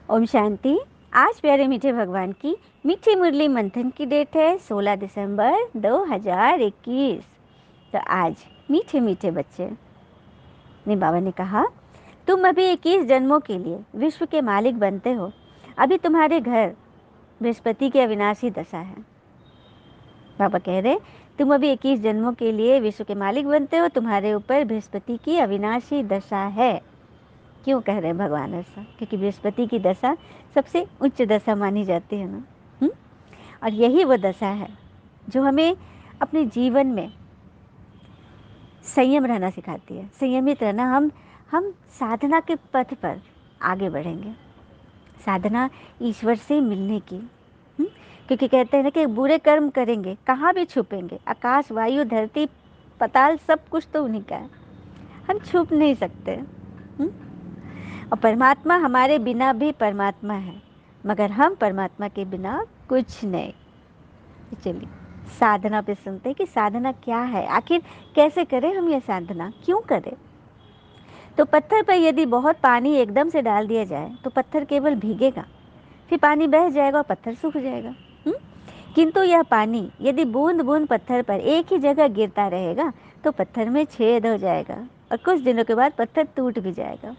ओम शांति। आज प्यारे मीठे भगवान की मीठी मुरली मंथन की डेट है 16 दिसंबर 2021। तो आज मीठे मीठे बच्चे ने बाबा ने कहा, तुम अभी 21 जन्मों के लिए विश्व के मालिक बनते हो। अभी तुम्हारे घर बृहस्पति की अविनाशी दशा है। बाबा कह रहे, तुम अभी 21 जन्मों के लिए विश्व के मालिक बनते हो, तुम्हारे ऊपर बृहस्पति की अविनाशी दशा है। क्यों कह रहे हैं भगवान ऐसा? क्योंकि बृहस्पति की दशा सबसे उच्च दशा मानी जाती है ना। और यही वो दशा है जो हमें अपने जीवन में संयम रहना सिखाती है, संयमित रहना। हम साधना के पथ पर आगे बढ़ेंगे, साधना ईश्वर से मिलने की। क्योंकि कहते हैं ना कि बुरे कर्म करेंगे कहाँ भी छुपेंगे, आकाश वायु धरती पताल सब कुछ तो उन्हीं का है, हम छुप नहीं सकते। और परमात्मा हमारे बिना भी परमात्मा है, मगर हम परमात्मा के बिना कुछ नहीं। चलिए साधना पे सुनते हैं कि साधना क्या है, आखिर कैसे करें हम ये साधना, क्यों करें। तो पत्थर पर यदि बहुत पानी एकदम से डाल दिया जाए तो पत्थर केवल भीगेगा, फिर पानी बह जाएगा और पत्थर सूख जाएगा। किंतु यह पानी यदि बूंद बूंद पत्थर पर एक ही जगह गिरता रहेगा तो पत्थर में छेद हो जाएगा और कुछ दिनों के बाद पत्थर टूट भी जाएगा।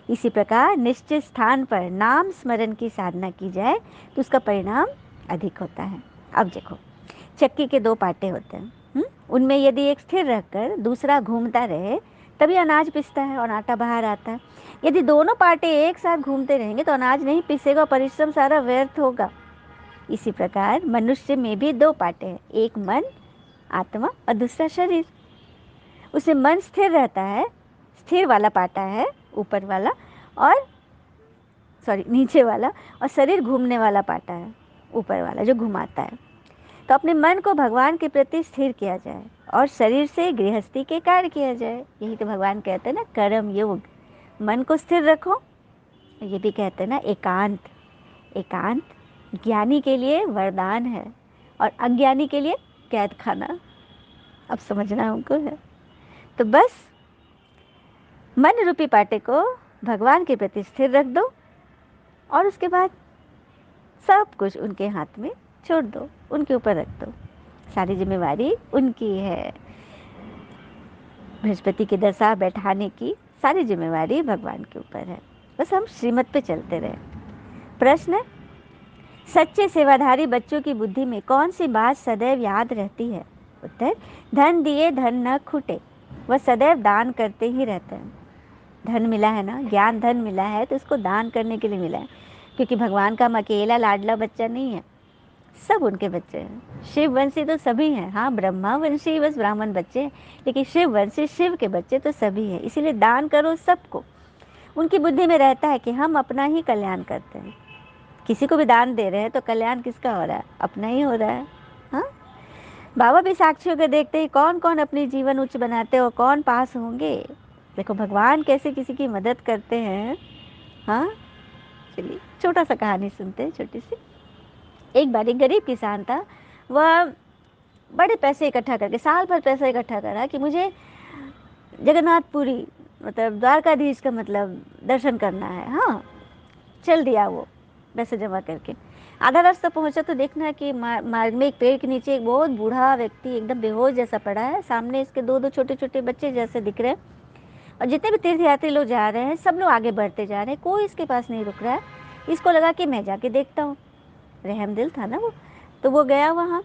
इसी प्रकार निश्चित स्थान पर नाम स्मरण की साधना की जाए तो उसका परिणाम अधिक होता है। अब देखो, चक्की के दो पाटे होते हैं, उनमें यदि एक स्थिर रखकर दूसरा घूमता रहे तभी अनाज पिसता है और आटा बाहर आता है। यदि दोनों पाटे एक साथ घूमते रहेंगे तो अनाज नहीं पिसेगा, परिश्रम सारा व्यर्थ होगा। इसी प्रकार मनुष्य में भी दो पाटे हैं, एक मन आत्मा और दूसरा शरीर। उसमें मन स्थिर रहता है, स्थिर वाला पाटा है ऊपर वाला, और नीचे वाला, और शरीर घूमने वाला पाटा है ऊपर वाला जो घुमाता है। तो अपने मन को भगवान के प्रति स्थिर किया जाए और शरीर से गृहस्थी के कार्य किया जाए। यही तो भगवान कहते हैं ना, कर्म योग। मन को स्थिर रखो। ये भी कहते हैं ना, एकांत। एकांत ज्ञानी के लिए वरदान है और अज्ञानी के लिए कैद खाना। अब समझना हमको है। तो बस मन रूपी पाटे को भगवान के प्रति स्थिर रख दो और उसके बाद सब कुछ उनके हाथ में छोड़ दो, उनके ऊपर रख दो। सारी जिम्मेवारी उनकी है। बृहस्पति की दशा बैठाने की सारी जिम्मेवारी भगवान के ऊपर है। बस हम श्रीमत पे चलते रहे। प्रश्न, सच्चे सेवाधारी बच्चों की बुद्धि में कौन सी बात सदैव याद रहती है? उत्तर, धन दिए धन न खूटे, वह सदैव दान करते ही रहते हैं। धन मिला है ना, ज्ञान धन मिला है तो उसको दान करने के लिए मिला है। क्योंकि भगवान का अकेला लाडला बच्चा नहीं है, सब उनके बच्चे हैं। शिव वंशी तो सभी हैं, हाँ ब्रह्मा वंशी बस ब्राह्मण बच्चे हैं, लेकिन शिव वंशी शिव के बच्चे तो सभी हैं। इसीलिए दान करो सबको। उनकी बुद्धि में रहता है कि हम अपना ही कल्याण करते हैं। किसी को भी दान दे रहे हैं तो कल्याण किसका हो रहा है? अपना ही हो रहा है। हाँ, बाबा भी साक्षियों के देखते ही कौन कौन अपनी जीवन उच्च बनाते और कौन पास होंगे। देखो भगवान कैसे किसी की मदद करते हैं। हाँ, चलिए छोटा सा कहानी सुनते हैं, छोटी सी। एक बार एक गरीब किसान था। वह बड़े पैसे इकट्ठा करके, साल भर पैसा इकट्ठा करा कि मुझे जगन्नाथपुरी मतलब द्वारकाधीश का मतलब दर्शन करना है। हाँ, चल दिया वो पैसे जमा करके। आधा रास्ता पहुंचा तो देखना कि मार्ग में एक पेड़ के नीचे एक बहुत बूढ़ा व्यक्ति एकदम बेहोश जैसा पड़ा है। सामने इसके दो दो छोटे छोटे बच्चे जैसे दिख रहे हैं, और जितने भी तीर्थयात्री लोग जा रहे हैं सब लोग आगे बढ़ते जा रहे हैं, कोई इसके पास नहीं रुक रहा है। इसको लगा कि मैं जाके देखता हूँ, रहमदिल था ना वो। तो वो गया वहाँ।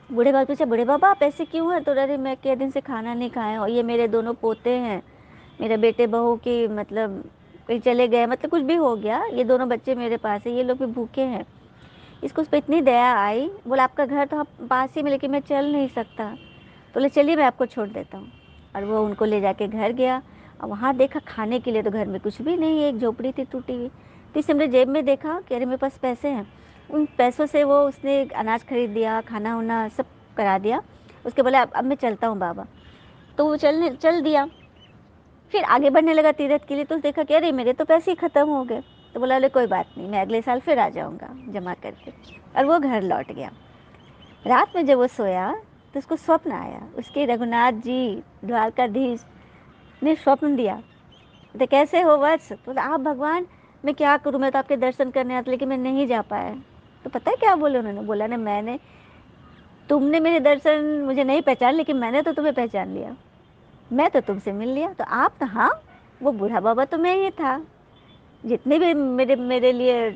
बूढ़े बाबा पूछा, बूढ़े बाबा आप ऐसे क्यों हैं? तो अरे मैं कई दिन से खाना नहीं खाया और ये मेरे दोनों पोते हैं, मेरे बेटे बहू की मतलब कहीं चले गए, मतलब कुछ भी हो गया, ये दोनों बच्चे मेरे पास है, ये लोग भी भूखे हैं। इसको उस पर इतनी दया आई। बोला आपका घर तो पास ही में, लेकिन मैं चल नहीं सकता। तो बोले चलिए मैं आपको छोड़ देता हूँ। और वो उनको ले जाके घर गया और वहाँ देखा खाने के लिए तो घर में कुछ भी नहीं, एक झोपड़ी थी टूटी हुई। तो इसने मेरे जेब में देखा कि अरे मेरे पास पैसे हैं। उन पैसों से वो उसने अनाज खरीद दिया, खाना वाना सब करा दिया। उसके बोले अब मैं चलता हूँ बाबा। तो वो चल दिया। फिर आगे बढ़ने लगा तीर्थ के लिए, तो देखा कि अरे मेरे तो पैसे ही ख़त्म हो गए। तो बोला अरे कोई बात नहीं, मैं अगले साल फिर आ जाऊँगा जमा करके। और वो घर लौट गया। रात में जब वो सोया तो उसको स्वप्न आया, उसके रघुनाथ जी द्वारकाधीश ने स्वप्न दिया। तो कैसे हो वत्स? तो आप भगवान मैं क्या करूँ, मैं तो आपके दर्शन करने आती, लेकिन मैं नहीं जा पाया। तो पता है क्या बोले उन्होंने? बोला ना, मैंने, तुमने मेरे दर्शन मुझे नहीं पहचान, लेकिन मैंने तो तुम्हें पहचान लिया, मैं तो तुमसे मिल लिया। तो आप तो, हाँ, वो बूढ़ा बाबा तो मैं ही था। जितने भी मेरे मेरे लिए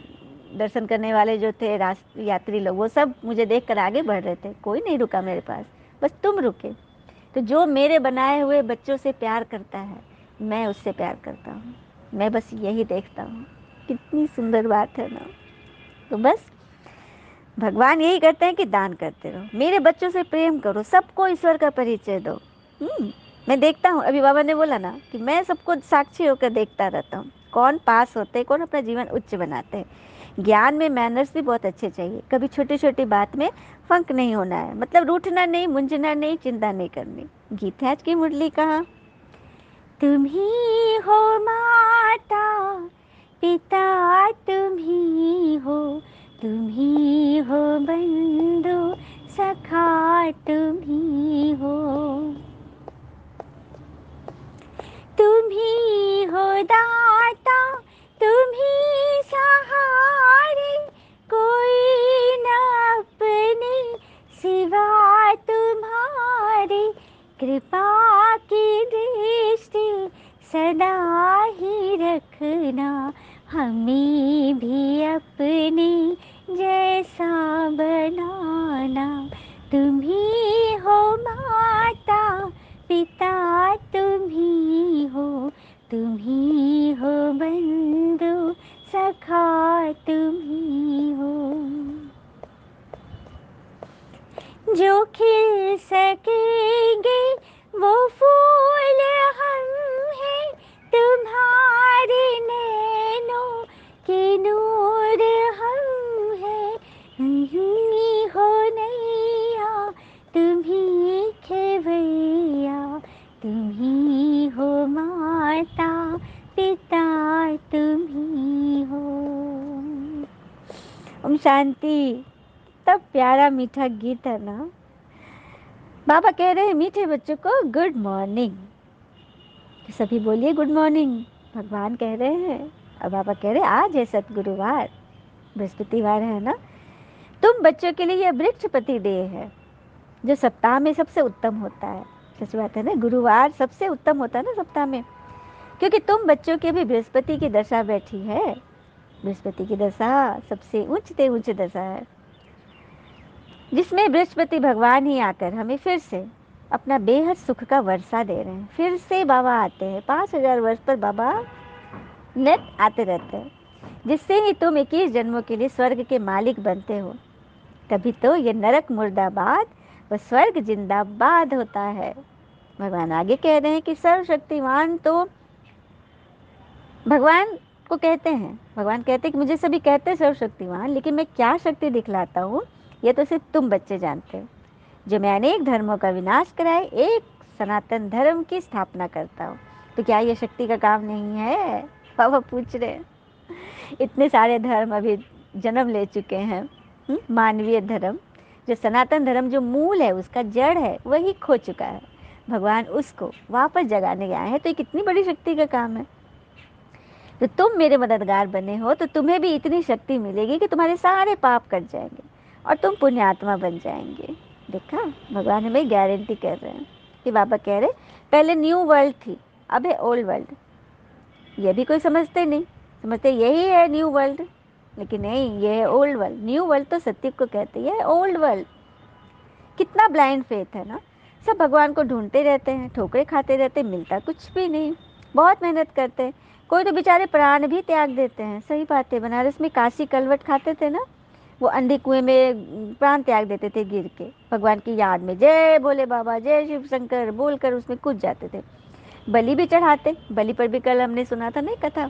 दर्शन करने वाले जो थे यात्री लोग, वो सब मुझे देखकर आगे बढ़ रहे थे, कोई नहीं रुका मेरे पास, बस तुम रुके। तो जो मेरे बनाए हुए बच्चों से प्यार करता है, मैं उससे प्यार करता हूँ, मैं बस यही देखता हूँ। कितनी सुंदर बात है ना। तो बस भगवान यही कहते हैं कि दान करते रहो, मेरे बच्चों से प्रेम करो, सबको ईश्वर का परिचय दो। मैं देखता हूँ, अभी बाबा ने बोला ना कि मैं सबको साक्षी होकर देखता रहता हूँ, कौन पास होते, कौन अपना जीवन उच्च बनाते हैं। ज्ञान में मैनर्स भी बहुत अच्छे चाहिए, कभी छोटी छोटी बात में फंक नहीं होना है, मतलब रूठना नहीं, मुंझना नहीं, चिंता नहीं करनी। गीत है आज की मुरली कहाँ, तुम ही हो माता पिता, तुम ही हो, तुम ही हो बंधु सखा, तुम ही हो, तुम ही हो दाता, तुम ही सहारे, कोई न अपने सिवा तुम्हारे, कृपा की दृष्टि सदा ही रखना, हमें भी अपने जैसा बनाना। तुम ही हो माता पिता, तुम ही हो, तुम ही हो बंधु सखा, तुम ही हो। जो खिल सकेंगे वो फूल हम हैं, तुम्हारे नैनों के नूर हम हैं, तुम ही हो नैया, तुम ही खेवैया, तुम ही हो माता पिता, तुम ही हो। ओम शांति। तब प्यारा मीठा गीत है ना। बाबा कह रहे हैं मीठे बच्चों को गुड मॉर्निंग, सभी बोलिए गुड मॉर्निंग। भगवान कह रहे हैं, और बाबा कह रहे हैं आज है सतगुरुवार, बृहस्पतिवार है ना। तुम बच्चों के लिए यह वृक्षपति डे है, जो सप्ताह में सबसे उत्तम होता है। सच बात है ना, गुरुवार सबसे उत्तम होता है ना सप्ताह में, क्योंकि तुम बच्चों के भी बृहस्पति की दशा बैठी है। बृहस्पति की दशा सबसे उच्चते उच्च दशा है, जिसमें बृहस्पति भगवान ही आकर हमें फिर से अपना बेहद सुख का वर्षा दे रहे हैं। फिर से बाबा आते हैं, 5,000 वर्ष पर बाबा नेट आते रहते हैं, जिससे ही तुम 21 जन्मों के लिए स्वर्ग के मालिक बनते हो। तभी तो ये नरक मुर्दाबाद व स्वर्ग जिंदाबाद होता है। भगवान आगे कह रहे हैं कि सर्वशक्तिमान तो भगवान को कहते हैं, भगवान कहते हैं कि मुझे सभी कहते हैं सर्वशक्तिमान, लेकिन मैं क्या शक्ति दिखलाता हूँ ये तो सिर्फ तुम बच्चे जानते हो। जो मैं अनेक धर्मों का विनाश कराए एक सनातन धर्म की स्थापना करता हूँ। तो क्या ये शक्ति का काम नहीं है? बाबा पूछ रहे हैं। इतने सारे धर्म अभी जन्म ले चुके हैं, मानवीय धर्म, जो सनातन धर्म जो मूल है, उसका जड़ है, वही खो चुका है। भगवान उसको वापस जगाने आए हैं, तो ये कितनी बड़ी शक्ति का काम है। तो तुम मेरे मददगार बने हो, तो तुम्हें भी इतनी शक्ति मिलेगी कि तुम्हारे सारे पाप कट जाएंगे और तुम पुण्यात्मा बन जाएंगे। देखा, भगवान हमें गारंटी कर रहे हैं कि बाबा कह रहे पहले न्यू वर्ल्ड थी, अब है ओल्ड वर्ल्ड। ये भी कोई समझते नहीं, समझते यही है न्यू वर्ल्ड, लेकिन नहीं, ये है ओल्ड वर्ल्ड। न्यू वर्ल्ड तो सत्य को कहते हैं, ओल्ड वर्ल्ड। कितना ब्लाइंड फेथ है ना। सब भगवान को ढूंढते रहते हैं, ठोकरे खाते रहते हैं, मिलता कुछ भी नहीं। बहुत मेहनत करते हैं, कोई तो बेचारे प्राण भी त्याग देते हैं। सही बात है, बनारस में काशी कलवट खाते थे ना, वो अंधे कुएं में प्राण त्याग देते थे गिर के, भगवान की याद में जय भोले बाबा जय शिव शंकर बोलकर उसमें कूद जाते थे। बलि भी चढ़ाते, बलि पर भी कल हमने सुना था नहीं कथा।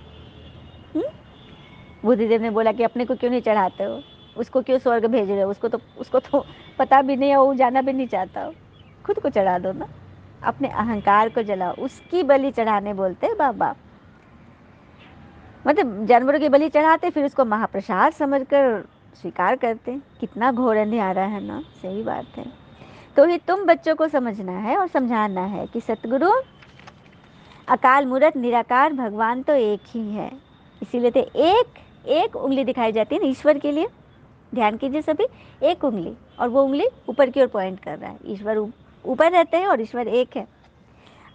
बुद्धिदेव ने बोला कि अपने को क्यों नहीं चढ़ाते हो, उसको क्यों स्वर्ग भेज रहे हो, उसको तो पता भी नहीं है, वो जाना भी नहीं चाहता हो, खुद को चढ़ा दो ना, अपने अहंकार को जलाओ, उसकी बलि चढ़ाने बोलते हैं बाबा। मतलब जानवरों की बलि चढ़ाते, फिर उसको महाप्रसाद समझकर स्वीकार करते। कितना घोर अंधियारा है ना। सही बात है। तो ही तुम बच्चों को समझना है और समझाना है कि सतगुरु अकाल मूरत निराकार भगवान तो एक ही है। इसीलिए तो एक एक उंगली दिखाई जाती है ना ईश्वर के लिए। ध्यान कीजिए सभी, एक उंगली, और वो उंगली ऊपर की ओर पॉइंट कर रहा है। ईश्वर ऊपर रहते हैं और ईश्वर एक है।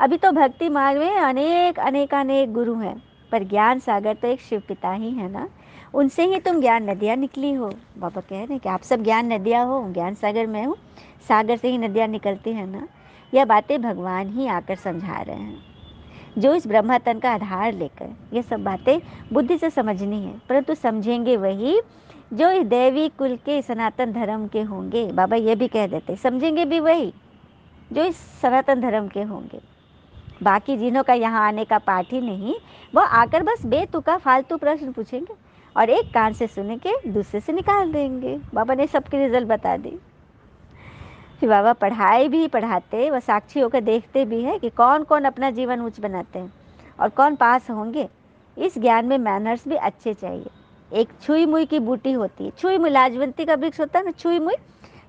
अभी तो भक्ति मार्ग में अनेक अनेकानेक गुरु हैं, पर ज्ञान सागर तो एक शिव पिता ही है ना। उनसे ही तुम ज्ञान नदियाँ निकली हो। बाबा कह रहे हैं कि आप सब ज्ञान नदियाँ हो, ज्ञान सागर मैं हूँ, सागर से ही नदियाँ निकलती हैं ना। यह बातें भगवान ही आकर समझा रहे हैं। जो इस ब्रह्मतन का आधार लेकर ये सब बातें बुद्धि से समझनी है, परंतु समझेंगे वही जो इस दैवी कुल के सनातन धर्म के होंगे। बाबा ये भी कह देते, समझेंगे भी वही जो इस सनातन धर्म के होंगे। बाकी जिन्हों का यहाँ आने का पाठ ही नहीं, वो आकर बस बेतुका फालतू प्रश्न पूछेंगे और एक कान से सुन के दूसरे से निकाल देंगे। बाबा ने सबकी रिजल्ट बता दी। फिर बाबा पढ़ाई भी पढ़ाते, वह साक्षी होकर देखते भी है कि कौन कौन अपना जीवन उच्च बनाते हैं और कौन पास होंगे। इस ज्ञान में मैनर्स भी अच्छे चाहिए। एक छुई मुई की बूटी होती है, छुई मुई लाजवंती का वृक्ष होता है ना, छुई मुई,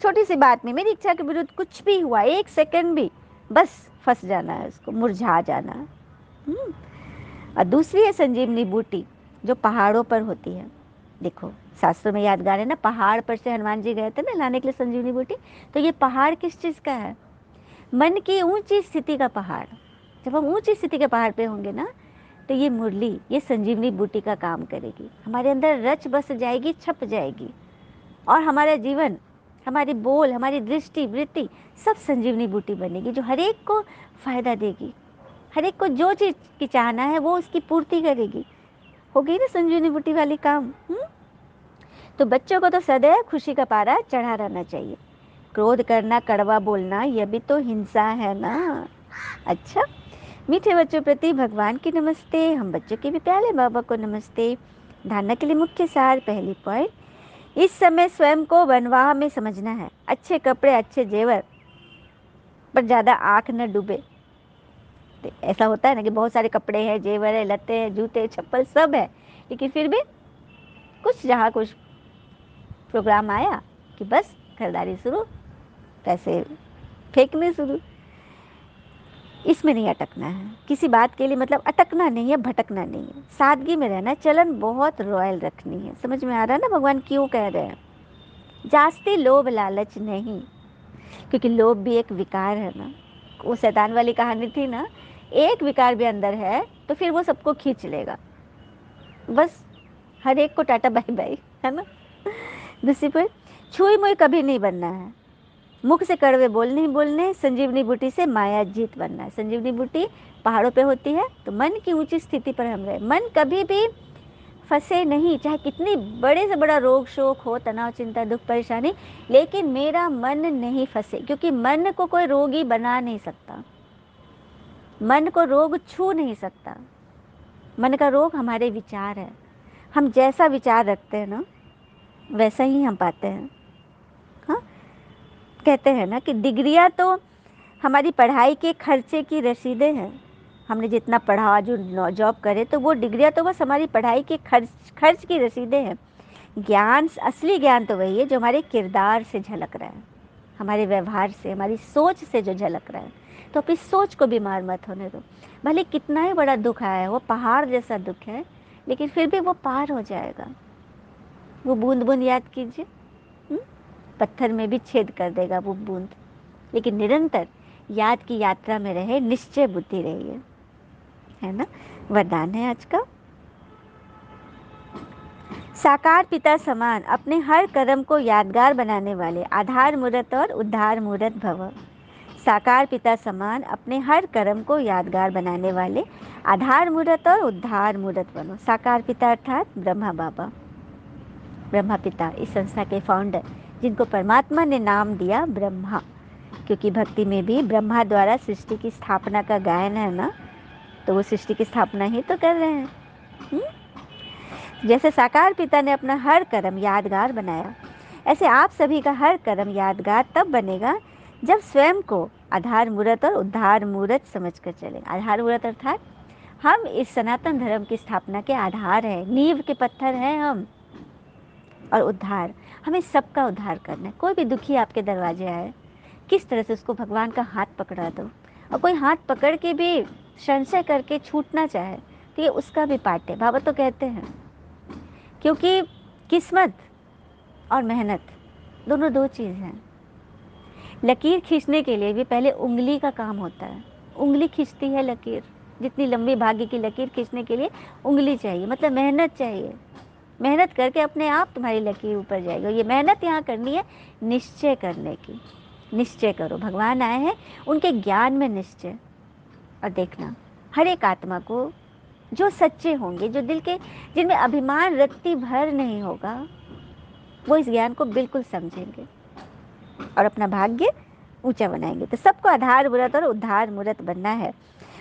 छोटी सी बात में मेरी इच्छा के विरुद्ध कुछ भी हुआ, एक सेकंड भी, बस फंस जाना है, उसको मुरझा जाना है। और दूसरी है संजीवनी बूटी, जो पहाड़ों पर होती है। देखो शास्त्रों में यादगार है ना, पहाड़ पर से हनुमान जी गए थे ना लाने के लिए संजीवनी बूटी। तो ये पहाड़ किस चीज़ का है? मन की ऊंची स्थिति का पहाड़। जब हम ऊंची स्थिति के पहाड़ पे होंगे ना, तो ये मुरली, ये संजीवनी बूटी का काम करेगी, हमारे अंदर रच बस जाएगी, छप जाएगी, और हमारा जीवन, हमारी बोल, हमारी दृष्टि वृत्ति सब संजीवनी बूटी बनेगी, जो हर एक को फायदा देगी। हर एक को जो चीज़ की चाहना है वो उसकी पूर्ति करेगी। हो गई ना संजीवनी बूटी वाली काम। तो बच्चों को तो सदैव खुशी का पारा चढ़ा रहना चाहिए। क्रोध करना, कड़वा बोलना, यह भी तो हिंसा है ना। अच्छा, मीठे बच्चों प्रति भगवान की नमस्ते। हम बच्चों के भी प्यारे बाबा को नमस्ते। धारणा के लिए मुख्य सार, पहली पॉइंट, इस समय स्वयं को वनवाह में समझना है। अच्छे कपड़े, अच्छे जेवर पर ज़्यादा आँख न डूबे। ऐसा होता है ना कि बहुत सारे कपड़े हैं, जेवर है, लत्ते हैं, जूते, चप्पल सब है, लेकिन फिर भी कुछ जहाँ कुछ प्रोग्राम आया कि बस खरीदारी शुरू, पैसे फेंकने शुरू। इसमें नहीं अटकना है, किसी बात के लिए मतलब अटकना नहीं है, भटकना नहीं है, सादगी में रहना, चलन बहुत रॉयल रखनी है। समझ में आ रहा है ना भगवान क्यों कह रहे हैं? जास्ती लोभ लालच नहीं, क्योंकि लोभ भी एक विकार है ना। वो शैतान वाली कहानी थी ना, एक विकार भी अंदर है तो फिर वो सबको खींच लेगा, बस हर एक को टाटा बाय बाय, है ना। दूसरी पर, छुई मुई कभी नहीं बनना है, मुख से कड़वे बोल नहीं बोलने, संजीवनी बूटी से माया जीत बनना है। संजीवनी बूटी पहाड़ों पे होती है तो मन की ऊंची स्थिति पर हम रहे, मन कभी भी फंसे नहीं, चाहे कितनी बड़े से बड़ा रोग शोक हो, तनाव, चिंता, दुख, परेशानी, लेकिन मेरा मन नहीं फंसे, क्योंकि मन को कोई रोगी बना नहीं सकता, मन को रोग छू नहीं सकता। मन का रोग हमारे विचार है। हम जैसा विचार रखते हैं ना, वैसा ही हम पाते हैं। हाँ, कहते हैं ना कि डिग्रियां तो हमारी पढ़ाई के खर्चे की रसीदें हैं। हमने जितना पढ़ा, जो जॉब करे, तो वो डिग्रियां तो बस हमारी पढ़ाई के खर्च की रसीदें हैं। ज्ञान, असली ज्ञान तो वही है जो हमारे किरदार से झलक रहा है, हमारे व्यवहार से, हमारी सोच से जो झलक रहा है। तो अपनी सोच को बीमार मत होने दो। भले कितना ही बड़ा दुख आया है, वो पहाड़ जैसा दुख है, लेकिन फिर भी वो पार हो जाएगा। वो बूंद बूंद याद कीजिए, पत्थर में भी छेद कर देगा वो बूंद। लेकिन निरंतर याद की यात्रा में रहे, निश्चय बुद्धि रहिए, है ना। वरदान है आज का, साकार पिता समान अपने हर कर्म को यादगार बनाने वाले आधार मूर्त और उद्धार मूर्त भव। साकार पिता समान अपने हर कर्म को यादगार बनाने वाले आधार मूर्त और उद्धार मूर्त बनो। साकार पिता अर्थात ब्रह्मा बाबा, ब्रह्मा पिता, इस संस्था के फाउंडर, जिनको परमात्मा ने नाम दिया ब्रह्मा, क्योंकि भक्ति में भी ब्रह्मा द्वारा सृष्टि की स्थापना का गायन है ना, तो वो सृष्टि की स्थापना ही तो कर रहे हैं। जैसे साकार पिता ने अपना हर कर्म यादगार बनाया, ऐसे आप सभी का हर कर्म यादगार तब बनेगा जब स्वयं को आधार मूर्त और उद्धार मूर्त समझकर चले। आधार मूर्त अर्थात हम इस सनातन धर्म की स्थापना के आधार हैं, नींव के पत्थर हैं हम। और उद्धार, हमें सबका उद्धार करना है। कोई भी दुखी आपके दरवाजे आए, किस तरह से उसको भगवान का हाथ पकड़ा दो, और कोई हाथ पकड़ के भी संशय करके छूटना चाहे तो ये उसका भी पार्ट है, बाबा तो कहते हैं। क्योंकि किस्मत और मेहनत दोनों दो चीज़ हैं। लकीर खींचने के लिए भी पहले उंगली का काम होता है, उंगली खींचती है लकीर। जितनी लंबी भाग्य की लकीर खींचने के लिए उंगली चाहिए, मतलब मेहनत चाहिए। मेहनत करके अपने आप तुम्हारी लकीर ऊपर जाएगी। और ये मेहनत यहाँ करनी है निश्चय करने की। निश्चय करो, भगवान आए हैं उनके ज्ञान में निश्चय। और देखना हर एक आत्मा को, जो सच्चे होंगे, जो दिल के, जिनमें अभिमान रत्ती भर नहीं होगा, वो इस ज्ञान को बिल्कुल समझेंगे और अपना भाग्य ऊंचा बनाएंगे। तो सबको आधार मूर्त और उद्धार मूर्त बनना है।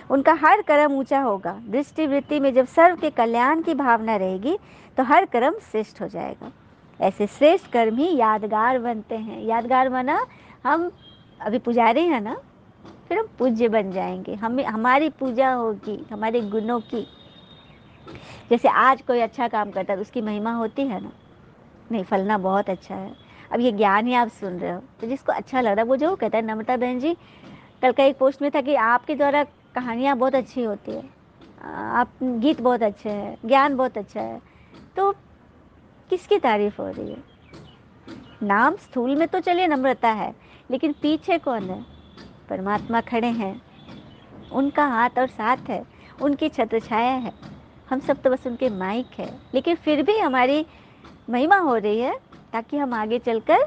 उनका हर कर्म ऊंचा होगा। दृष्टि वृत्ति में जब सर्व के कल्याण की भावना रहेगी तो हर कर्म श्रेष्ठ हो जाएगा। ऐसे श्रेष्ठ कर्म ही यादगार बनते हैं। यादगार माना हम अभी पुजारी हैं ना, फिर हम पूज्य बन जाएंगे। हमारी पूजा होगी हमारे गुणों की। जैसे आज कोई अच्छा काम करता है तो उसकी महिमा होती है ना, नहीं फलना बहुत अच्छा है। अब ये ज्ञान ही आप सुन रहे हो तो जिसको अच्छा लग रहा है वो जो कहता है, नम्रता बहन जी कल का एक पोस्ट में था कि आपके द्वारा कहानियाँ बहुत अच्छी होती है, आप गीत बहुत अच्छे हैं, ज्ञान बहुत अच्छा है। तो किसकी तारीफ हो रही है? नाम स्थूल में तो चलिए नम्रता है, लेकिन पीछे कौन है? परमात्मा खड़े हैं, उनका हाथ और साथ है, उनकी छत्र छाया है। हम सब तो बस उनके माइक है, लेकिन फिर भी हमारी महिमा हो रही है ताकि हम आगे चलकर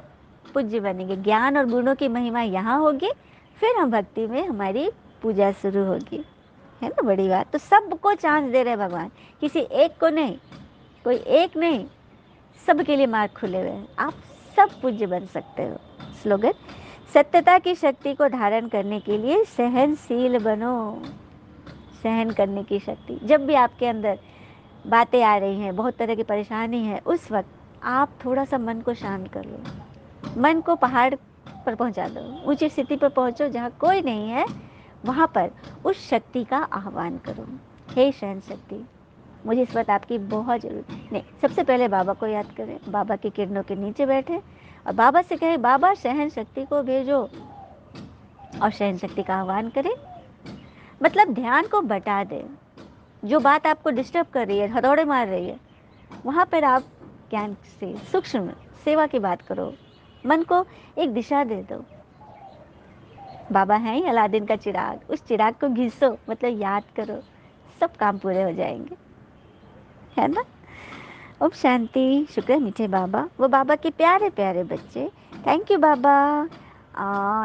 पूज्य बनेंगे। ज्ञान और गुणों की महिमा यहाँ होगी, फिर हम भक्ति में हमारी पूजा शुरू होगी। है ना बड़ी बात? तो सबको चांस दे रहे भगवान, किसी एक को नहीं, कोई एक नहीं, सबके लिए मार्ग खुले हुए हैं। आप सब पूज्य बन सकते हो। स्लोगन, सत्यता की शक्ति को धारण करने के लिए सहनशील बनो। सहन करने की शक्ति, जब भी आपके अंदर बातें आ रही हैं, बहुत तरह की परेशानी है, उस वक्त आप थोड़ा सा मन को शांत कर लो। मन को पहाड़ पर पहुंचा दो, ऊंची स्थिति पर पहुंचो जहाँ कोई नहीं है, वहाँ पर उस शक्ति का आह्वान करो। हे सहन शक्ति, मुझे इस वक्त आपकी बहुत जरूरत नहीं। सबसे पहले बाबा को याद करें, बाबा की किरणों के नीचे बैठे और बाबा से कहें, बाबा सहन शक्ति को भेजो, और सहन शक्ति का आह्वान करें। मतलब ध्यान को बटा दें। जो बात आपको डिस्टर्ब कर रही है, हथौड़े मार रही है, वहाँ पर आप ज्ञान से सूक्ष्म सेवा की बात करो। मन को एक दिशा दे दो। बाबा हैं ही अलादीन का चिराग, उस चिराग को घिसो, मतलब याद करो, सब काम पूरे हो जाएंगे। है ना? ओम शांति। शुक्र है मीठे बाबा, वो बाबा के प्यारे प्यारे बच्चे। थैंक यू बाबा।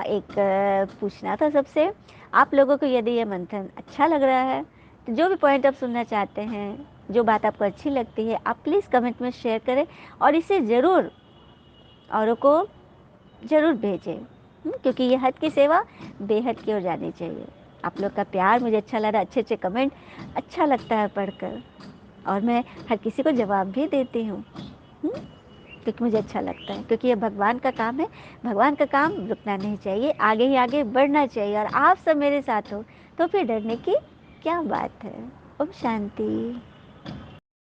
एक पूछना था सबसे, आप लोगों को यदि ये मंथन अच्छा लग रहा है तो जो भी पॉइंट आप सुनना चाहते हैं, जो बात आपको अच्छी लगती है, आप प्लीज़ कमेंट में शेयर करें और इसे ज़रूर औरों को ज़रूर भेजें। क्योंकि ये हद की सेवा बेहद की ओर जानी चाहिए। आप लोग का प्यार मुझे अच्छा लग रहा है, अच्छे अच्छे कमेंट अच्छा लगता है पढ़कर, और मैं हर किसी को जवाब भी देती हूँ, क्योंकि मुझे अच्छा लगता है। क्योंकि ये भगवान का काम है, भगवान का काम रुकना नहीं चाहिए, आगे ही आगे बढ़ना चाहिए। और आप सब मेरे साथ हो तो फिर डरने की क्या बात है। ओम शांति।